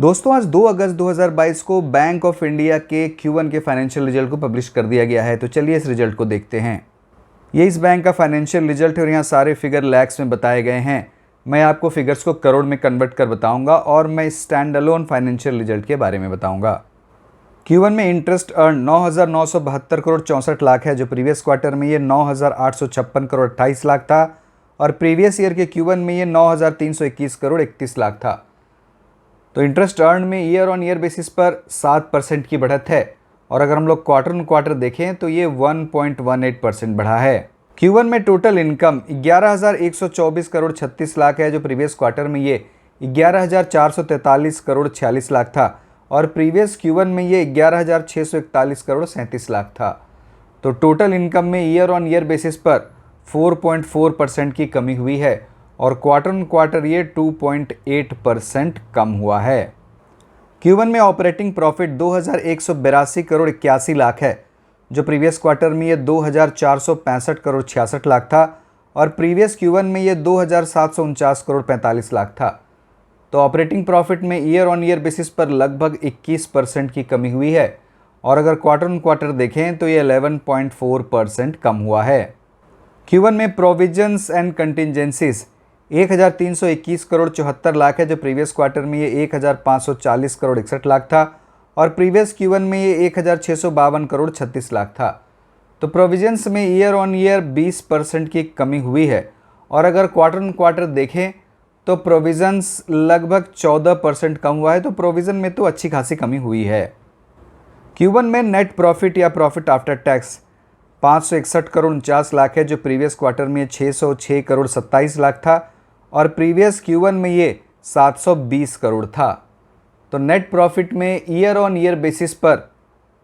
दोस्तों आज 2 अगस्त 2022 को बैंक ऑफ इंडिया के Q1 के फाइनेंशियल रिजल्ट को पब्लिश कर दिया गया है। तो चलिए इस रिजल्ट को देखते हैं। ये इस बैंक का फाइनेंशियल रिजल्ट है और यहाँ सारे फिगर लैक्स में बताए गए हैं। मैं आपको फिगर्स को करोड़ में कन्वर्ट कर बताऊंगा और मैं स्टैंड अलोन फाइनेंशियल रिजल्ट के बारे में बताऊंगा। Q1 में इंटरेस्ट अर्न 9,972 करोड़ 64 लाख है, जो प्रीवियस क्वार्टर में ये 9,856 करोड़ 28 लाख था और प्रीवियस ईयर के Q1 में ये 9,321 करोड़ 31 लाख था। तो इंटरेस्ट अर्न में ईयर ऑन ईयर बेसिस पर 7% की बढ़त है और अगर हम लोग क्वार्टर ऑन क्वार्टर देखें तो ये 1.18% बढ़ा है। Q1 में टोटल इनकम 11,124 करोड़ 36 लाख है, जो प्रीवियस क्वार्टर में ये 11,443 करोड़ 46 लाख था और प्रीवियस Q1 में ये 11,641 करोड़ 37 लाख था। तो टोटल इनकम में ईयर ऑन ईयर बेसिस पर 4.4% की कमी हुई है और क्वार्टर ऑन क्वार्टर ये 2.8% कम हुआ है। Q1 में ऑपरेटिंग प्रॉफिट 2,182 करोड़ 81 लाख है, जो प्रीवियस क्वार्टर में ये 2,465 करोड़ 66 लाख था और प्रीवियस Q1 में ये 2,749 करोड़ 45 लाख था। तो ऑपरेटिंग प्रॉफिट में ईयर ऑन ईयर बेसिस पर लगभग 21% की कमी हुई है और अगर क्वार्टर ऑन क्वार्टर देखें तो ये 11.4% कम हुआ है। Q1 में provisions and contingencies 1,321 crore 74 lakh है, जो प्रीवियस क्वार्टर में ये 1,540 करोड़ 61 लाख था और प्रीवियस Q1 में ये 1,652 करोड़ 36 लाख था। तो प्रोविजंस में ईयर ऑन ईयर 20% की कमी हुई है और अगर क्वार्टर ऑन क्वार्टर देखें तो प्रोविजंस लगभग 14% कम हुआ है। तो प्रोविज़न में तो अच्छी खासी कमी हुई है। Q1 में नेट प्रॉफिट या profit after tax 561 crore 49 lakh है, जो प्रीवियस क्वार्टर में 606 करोड़ 27 लाख था और प्रीवियस Q1 में ये 720 करोड़ था। तो नेट प्रॉफिट में ईयर ऑन ईयर बेसिस पर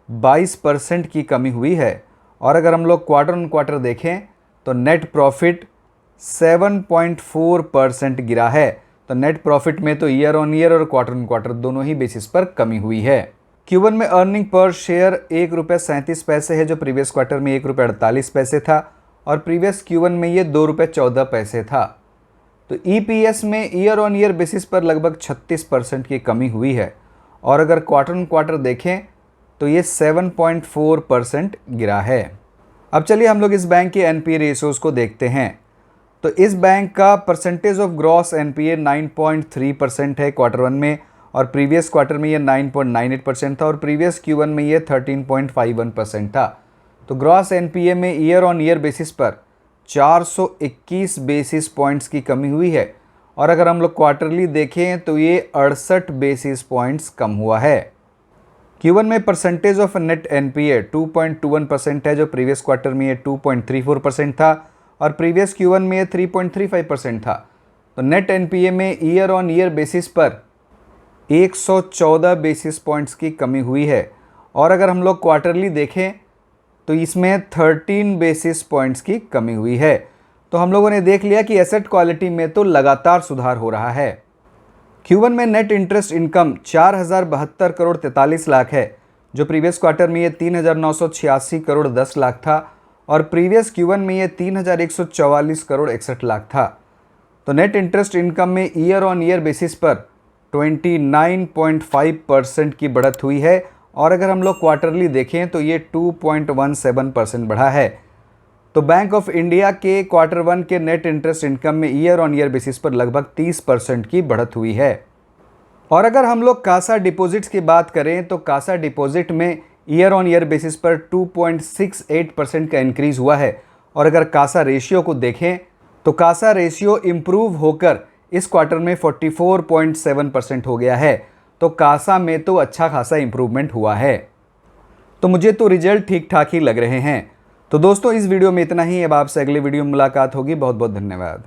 22% की कमी हुई है और अगर हम लोग क्वार्टर ऑन क्वार्टर देखें तो नेट प्रॉफिट 7.4% गिरा है। तो नेट प्रॉफिट में तो ईयर ऑन ईयर और क्वार्टर ऑन क्वार्टर दोनों ही बेसिस पर कमी हुई है। Q1 में अर्निंग पर शेयर ₹1.37 है, जो प्रीवियस क्वार्टर में ₹1.48 था और प्रीवियस Q1 में ये ₹2.14 था। तो EPS में ईयर ऑन ईयर बेसिस पर लगभग 36% की कमी हुई है और अगर क्वार्टर ऑन क्वार्टर देखें तो ये 7.4% गिरा है। अब चलिए हम लोग इस बैंक के NPA रेशियोज़ को देखते हैं। तो इस बैंक का परसेंटेज ऑफ ग्रॉस NPA 9.3% है क्वार्टर 1 में और प्रीवियस क्वार्टर में ये 9.98% था और प्रीवियस Q1 में ये 13.51% था। तो ग्रॉस NPA में ईयर ऑन ईयर बेसिस पर 421 बेसिस पॉइंट्स की कमी हुई है और अगर हम लोग क्वार्टरली देखें तो ये 68 बेसिस पॉइंट्स कम हुआ है। Q1 में परसेंटेज ऑफ नेट NPA 2.21% है, जो प्रीवियस क्वार्टर में ये 2.34% था और प्रीवियस Q1 में ये 3.35% था। तो नेट NPA में ईयर ऑन ईयर बेसिस पर 114 बेसिस पॉइंट्स की कमी हुई है और अगर हम लोग क्वार्टरली देखें तो इसमें 13 बेसिस पॉइंट्स की कमी हुई है। तो हम लोगों ने देख लिया कि एसेट क्वालिटी में तो लगातार सुधार हो रहा है। Q1 में net interest income 4,072 crore 43 lakh है, जो प्रीवियस क्वार्टर में ये 3,986 करोड़ 10 लाख था और प्रीवियस Q1 में ये 3,144 करोड़ 61 लाख था। तो नेट इंटरेस्ट इनकम में ईयर ऑन ईयर बेसिस पर 29.5% की बढ़त हुई है और अगर हम लोग क्वार्टरली देखें तो ये 2.17% बढ़ा है। तो बैंक ऑफ इंडिया के क्वार्टर 1 के नेट इंटरेस्ट इनकम में ईयर ऑन ईयर बेसिस पर लगभग 30% की बढ़त हुई है। और अगर हम लोग कासा डिपॉजिट्स की बात करें तो कासा डिपॉजिट में ईयर ऑन ईयर बेसिस पर 2.68% का इंक्रीज़ हुआ है और अगर कासा रेशियो को देखें तो कासा रेशियो इम्प्रूव होकर इस क्वार्टर में 44.7% हो गया है। तो कासा में तो अच्छा खासा इम्प्रूवमेंट हुआ है। तो मुझे तो रिजल्ट ठीक ठाक ही लग रहे हैं। तो दोस्तों इस वीडियो में इतना ही। अब आपसे अगले वीडियो में मुलाकात होगी। बहुत बहुत धन्यवाद।